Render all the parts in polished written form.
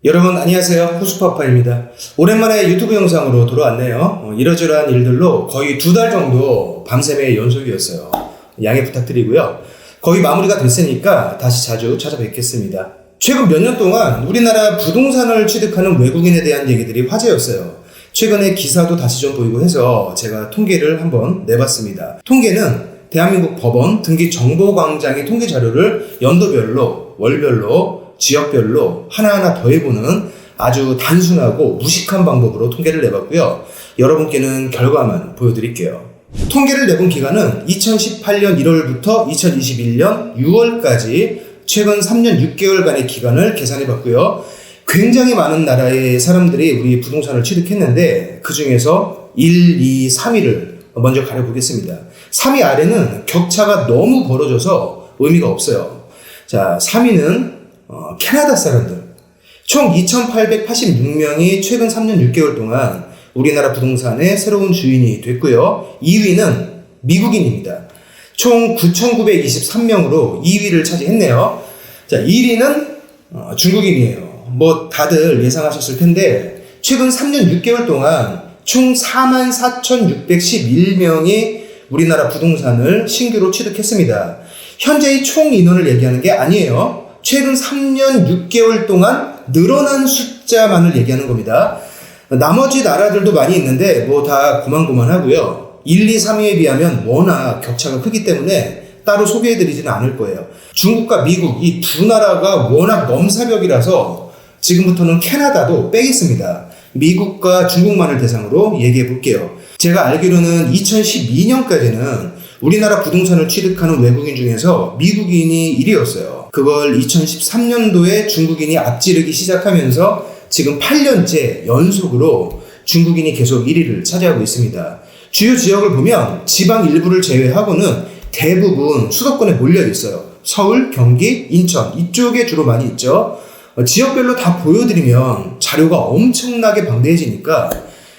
여러분 안녕하세요. 호수파파입니다. 오랜만에 유튜브 영상으로 돌아왔네요. 이러저러한 일들로 거의 2달 정도 밤샘의 연속이었어요. 양해 부탁드리고요. 거의 마무리가 됐으니까 다시 자주 찾아뵙겠습니다. 최근 몇 년 동안 우리나라 부동산을 취득하는 외국인에 대한 얘기들이 화제였어요. 최근에 기사도 다시 좀 보이고 해서 제가 통계를 한번 내봤습니다. 통계는 대한민국 법원 등기정보광장의 통계 자료를 연도별로, 월별로, 지역별로 하나하나 더해보는 아주 단순하고 무식한 방법으로 통계를 내봤고요. 여러분께는 결과만 보여드릴게요. 통계를 내본 기간은 2018년 1월부터 2021년 6월까지 최근 3년 6개월간의 기간을 계산해봤고요. 굉장히 많은 나라의 사람들이 우리 부동산을 취득했는데 그 중에서 1, 2, 3위를 먼저 가려보겠습니다. 3위 아래는 격차가 너무 벌어져서 의미가 없어요. 자, 3위는 캐나다 사람들. 총 2,886명이 최근 3년 6개월 동안 우리나라 부동산의 새로운 주인이 됐고요. 2위는 미국인입니다. 총 9,923명으로 2위를 차지했네요. 자, 1위는 중국인이에요. 뭐 다들 예상하셨을 텐데 최근 3년 6개월 동안 총 44,611명이 우리나라 부동산을 신규로 취득했습니다. 현재의 총 인원을 얘기하는 게 아니에요. 최근 3년 6개월 동안 늘어난 숫자만을 얘기하는 겁니다. 나머지 나라들도 많이 있는데 뭐 다 고만고만하고요. 1, 2, 3위에 비하면 워낙 격차가 크기 때문에 따로 소개해드리지는 않을 거예요. 중국과 미국 이 두 나라가 워낙 넘사벽이라서 지금부터는 캐나다도 빼겠습니다. 미국과 중국만을 대상으로 얘기해 볼게요. 제가 알기로는 2012년까지는 우리나라 부동산을 취득하는 외국인 중에서 미국인이 1위였어요. 그걸 2013년도에 중국인이 앞지르기 시작하면서 지금 8년째 연속으로 중국인이 계속 1위를 차지하고 있습니다. 주요 지역을 보면 지방 일부를 제외하고는 대부분 수도권에 몰려 있어요. 서울, 경기, 인천 이쪽에 주로 많이 있죠. 지역별로 다 보여드리면 자료가 엄청나게 방대해지니까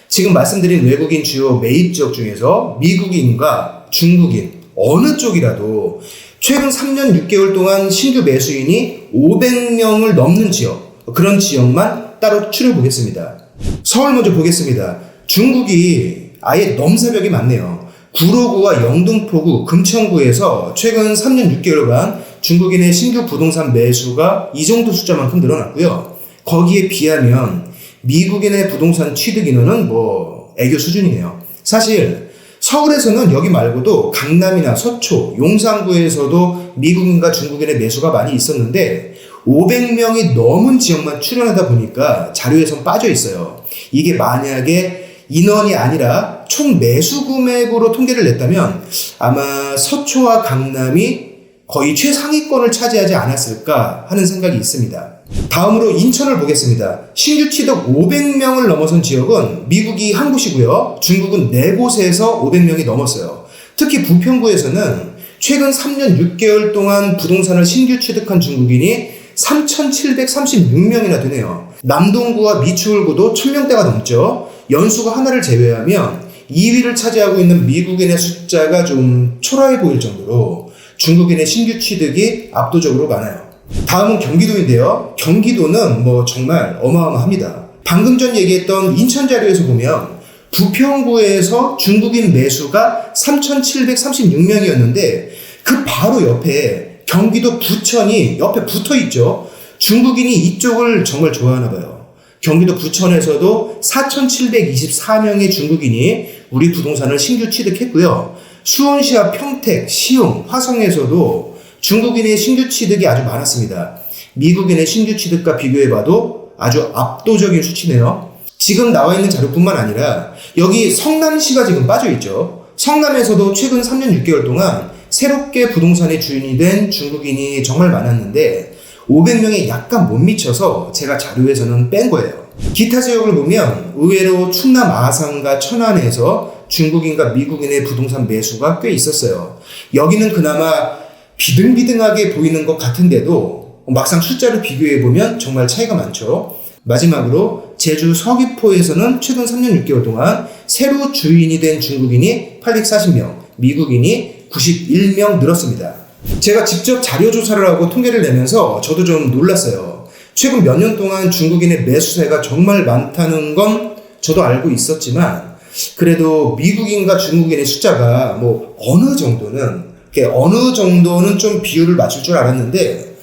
지금 말씀드린 외국인 주요 매입 지역 중에서 미국인과 중국인 어느 쪽이라도 최근 3년 6개월 동안 신규 매수인이 500명을 넘는 지역, 그런 지역만 따로 추려보겠습니다. 서울 먼저 보겠습니다. 중국이 아예 넘사벽이 많네요. 구로구와 영등포구, 금천구에서 최근 3년 6개월간 중국인의 신규 부동산 매수가 이 정도 숫자만큼 늘어났고요. 거기에 비하면 미국인의 부동산 취득 인원은 뭐 애교 수준이네요. 사실 서울에서는 여기 말고도 강남이나 서초, 용산구에서도 미국인과 중국인의 매수가 많이 있었는데 500명이 넘은 지역만 출연하다 보니까 자료에선 빠져 있어요. 이게 만약에 인원이 아니라 총 매수 금액으로 통계를 냈다면 아마 서초와 강남이 거의 최상위권을 차지하지 않았을까 하는 생각이 있습니다. 다음으로 인천을 보겠습니다. 신규 취득 500명을 넘어선 지역은 미국이 한 곳이고요. 중국은 4곳에서 500명이 넘었어요. 특히 부평구에서는 최근 3년 6개월 동안 부동산을 신규 취득한 중국인이 3,736명이나 되네요. 남동구와 미추홀구도 1,000명대가 넘죠. 연수구 하나를 제외하면 2위를 차지하고 있는 미국인의 숫자가 좀 초라해 보일 정도로 중국인의 신규 취득이 압도적으로 많아요. 다음은 경기도인데요. 경기도는 뭐 정말 어마어마합니다. 방금 전 얘기했던 인천 자료에서 보면 부평구에서 중국인 매수가 3,736명이었는데 그 바로 옆에 경기도 부천이 옆에 붙어 있죠. 중국인이 이쪽을 정말 좋아하나 봐요. 경기도 부천에서도 4,724명의 중국인이 우리 부동산을 신규 취득했고요. 수원시와 평택, 시흥, 화성에서도 중국인의 신규 취득이 아주 많았습니다. 미국인의 신규 취득과 비교해봐도 아주 압도적인 수치네요. 지금 나와 있는 자료뿐만 아니라 여기 성남시가 지금 빠져있죠. 성남에서도 최근 3년 6개월 동안 새롭게 부동산의 주인이 된 중국인이 정말 많았는데 500명에 약간 못 미쳐서 제가 자료에서는 뺀 거예요. 기타 지역을 보면 의외로 충남 아산과 천안에서 중국인과 미국인의 부동산 매수가 꽤 있었어요. 여기는 그나마 비등비등하게 보이는 것 같은데도 막상 숫자를 비교해보면 정말 차이가 많죠. 마지막으로 제주 서귀포에서는 최근 3년 6개월 동안 새로 주인이 된 중국인이 840명, 미국인이 91명 늘었습니다. 제가 직접 자료 조사를 하고 통계를 내면서 저도 좀 놀랐어요. 최근 몇 년 동안 중국인의 매수세가 정말 많다는 건 저도 알고 있었지만 그래도 미국인과 중국인의 숫자가 뭐 어느 정도는 좀 비율을 맞출 줄 알았는데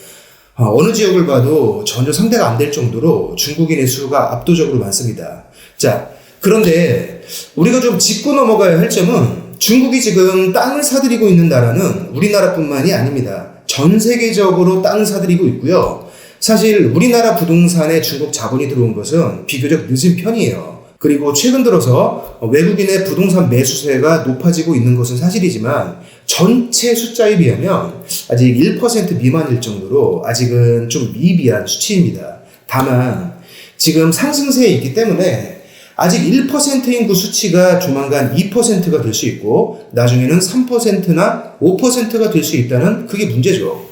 어느 지역을 봐도 전혀 상대가 안 될 정도로 중국인의 수가 압도적으로 많습니다. 자, 그런데 우리가 좀 짚고 넘어가야 할 점은 중국이 지금 땅을 사들이고 있는 나라는 우리나라뿐만이 아닙니다. 전 세계적으로 땅을 사들이고 있고요. 사실 우리나라 부동산에 중국 자본이 들어온 것은 비교적 늦은 편이에요. 그리고 최근 들어서 외국인의 부동산 매수세가 높아지고 있는 것은 사실이지만 전체 숫자에 비하면 아직 1% 미만일 정도로 아직은 좀 미비한 수치입니다. 다만 지금 상승세에 있기 때문에 아직 1%인 그 수치가 조만간 2%가 될 수 있고 나중에는 3%나 5%가 될 수 있다는 그게 문제죠.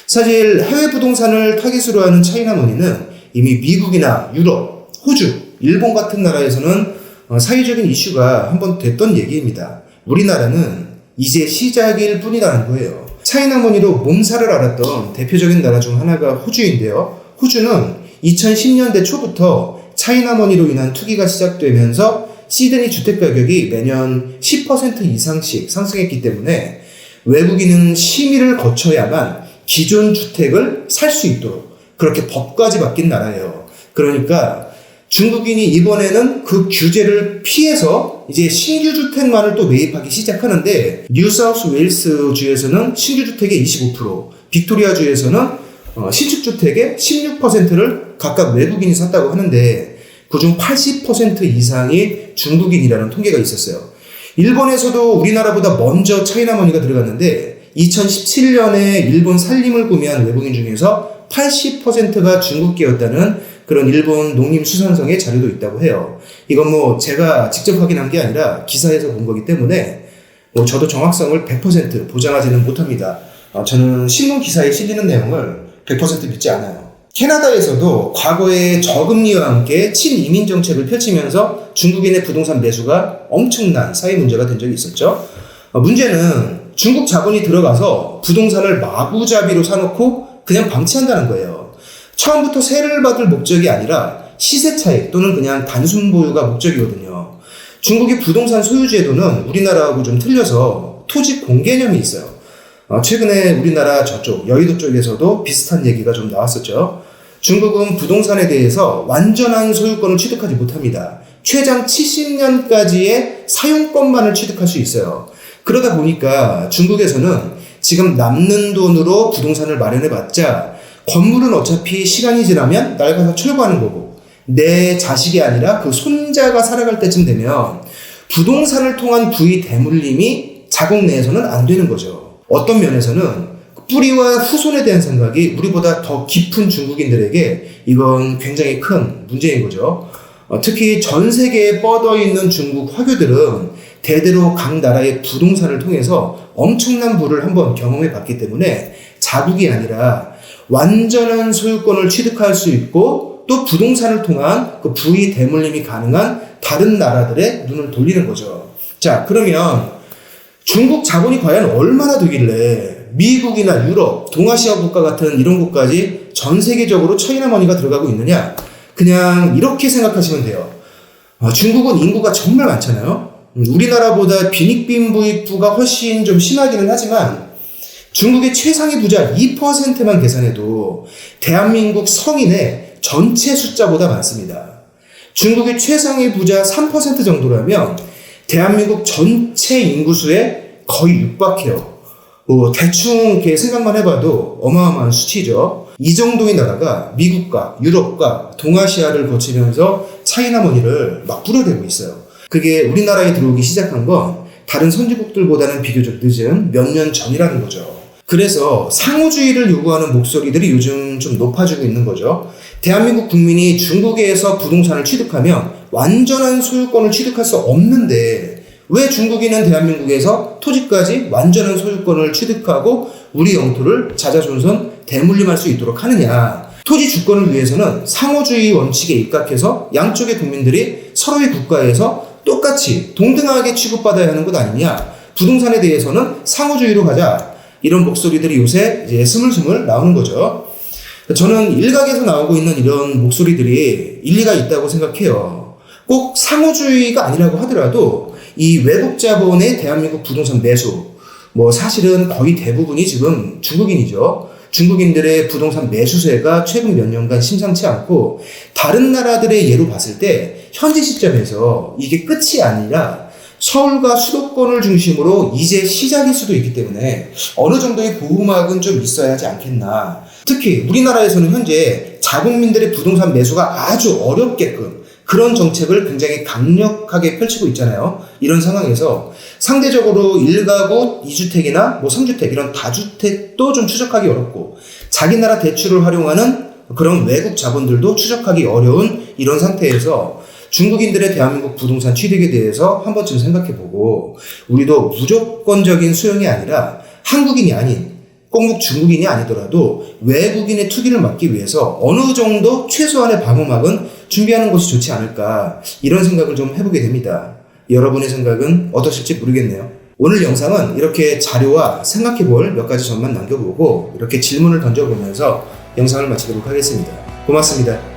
사실 해외 부동산을 타깃으로 하는 차이나머니는 이미 미국이나 유럽, 호주, 일본 같은 나라에서는 사회적인 이슈가 한번 됐던 얘기입니다. 우리나라는 이제 시작일 뿐이라는 거예요. 차이나머니로 몸살을 앓았던 대표적인 나라 중 하나가 호주인데요. 호주는 2010년대 초부터 차이나머니로 인한 투기가 시작되면서 시드니 주택가격이 매년 10% 이상씩 상승했기 때문에 외국인은 심의를 거쳐야만 기존 주택을 살 수 있도록 그렇게 법까지 바뀐 나라예요. 그러니까 중국인이 이번에는 그 규제를 피해서 이제 신규 주택만을 또 매입하기 시작하는데 뉴사우스 웨일스 주에서는 신규 주택의 25%, 빅토리아 주에서는 신축 주택의 16%를 각각 외국인이 샀다고 하는데 그중 80% 이상이 중국인이라는 통계가 있었어요. 일본에서도 우리나라보다 먼저 차이나머니가 들어갔는데 2017년에 일본 산림을 구매한 외국인 중에서 80%가 중국계였다는 그런 일본 농림수산성의 자료도 있다고 해요. 이건 뭐 제가 직접 확인한 게 아니라 기사에서 본 거기 때문에 뭐 저도 정확성을 100% 보장하지는 못합니다. 저는 신문 기사에 실리는 내용을 100% 믿지 않아요. 캐나다에서도 과거에 저금리와 함께 친이민 정책을 펼치면서 중국인의 부동산 매수가 엄청난 사회 문제가 된 적이 있었죠. 문제는 중국 자본이 들어가서 부동산을 마구잡이로 사놓고 그냥 방치한다는 거예요. 처음부터 세를 받을 목적이 아니라 시세 차익 또는 그냥 단순 보유가 목적이거든요. 중국의 부동산 소유 제도는 우리나라하고 좀 틀려서 토지 공개념이 있어요. 최근에 우리나라 저쪽 여의도 쪽에서도 비슷한 얘기가 좀 나왔었죠. 중국은 부동산에 대해서 완전한 소유권을 취득하지 못합니다. 최장 70년까지의 사용권만을 취득할 수 있어요. 그러다 보니까 중국에서는 지금 남는 돈으로 부동산을 마련해봤자 건물은 어차피 시간이 지나면 낡아서 철거하는 거고 내 자식이 아니라 그 손자가 살아갈 때쯤 되면 부동산을 통한 부의 대물림이 자국 내에서는 안 되는 거죠. 어떤 면에서는 뿌리와 후손에 대한 생각이 우리보다 더 깊은 중국인들에게 이건 굉장히 큰 문제인 거죠. 특히 전 세계에 뻗어있는 중국 화교들은 대대로 각 나라의 부동산을 통해서 엄청난 부를 한번 경험해 봤기 때문에 자국이 아니라 완전한 소유권을 취득할 수 있고 또 부동산을 통한 그 부의 대물림이 가능한 다른 나라들의 눈을 돌리는 거죠. 자, 그러면 중국 자본이 과연 얼마나 되길래 미국이나 유럽, 동아시아 국가 같은 이런 곳까지 전 세계적으로 차이나머니가 들어가고 있느냐? 그냥 이렇게 생각하시면 돼요. 중국은 인구가 정말 많잖아요. 우리나라보다 빈익빈부익부가 훨씬 좀 심하기는 하지만 중국의 최상위 부자 2%만 계산해도 대한민국 성인의 전체 숫자보다 많습니다. 중국의 최상위 부자 3% 정도라면 대한민국 전체 인구수에 거의 육박해요. 대충 이렇게 생각만 해봐도 어마어마한 수치죠. 이 정도의 나라가 미국과 유럽과 동아시아를 거치면서 차이나머니를 막 뿌려대고 있어요. 그게 우리나라에 들어오기 시작한 건 다른 선진국들보다는 비교적 늦은 몇 년 전이라는 거죠. 그래서 상호주의를 요구하는 목소리들이 요즘 좀 높아지고 있는 거죠. 대한민국 국민이 중국에서 부동산을 취득하면 완전한 소유권을 취득할 수 없는데 왜 중국인은 대한민국에서 토지까지 완전한 소유권을 취득하고 우리 영토를 자자손손 대물림할 수 있도록 하느냐. 토지 주권을 위해서는 상호주의 원칙에 입각해서 양쪽의 국민들이 서로의 국가에서 똑같이 동등하게 취급받아야 하는 것 아니냐. 부동산에 대해서는 상호주의로 가자. 이런 목소리들이 요새 이제 스물스물 나오는 거죠. 저는 일각에서 나오고 있는 이런 목소리들이 일리가 있다고 생각해요. 꼭 상호주의가 아니라고 하더라도 이 외국 자본의 대한민국 부동산 매수, 사실은 거의 대부분이 지금 중국인이죠. 중국인들의 부동산 매수세가 최근 몇 년간 심상치 않고, 다른 나라들의 예로 봤을 때 현재 시점에서 이게 끝이 아니라 서울과 수도권을 중심으로 이제 시작일 수도 있기 때문에 어느 정도의 보호막은 좀 있어야 하지 않겠나. 특히 우리나라에서는 현재 자국민들의 부동산 매수가 아주 어렵게끔 그런 정책을 굉장히 강력하게 펼치고 있잖아요. 이런 상황에서 상대적으로 1가구 2주택이나 3주택 이런 다주택도 좀 추적하기 어렵고, 자기 나라 대출을 활용하는 그런 외국 자본들도 추적하기 어려운 이런 상태에서 중국인들의 대한민국 부동산 취득에 대해서 한 번쯤 생각해보고, 우리도 무조건적인 수용이 아니라 한국인이 아닌 꼭 중국인이 아니더라도 외국인의 투기를 막기 위해서 어느 정도 최소한의 방어막은 준비하는 것이 좋지 않을까, 이런 생각을 좀 해보게 됩니다. 여러분의 생각은 어떠실지 모르겠네요. 오늘 영상은 이렇게 자료와 생각해볼 몇 가지 점만 남겨보고 이렇게 질문을 던져보면서 영상을 마치도록 하겠습니다. 고맙습니다.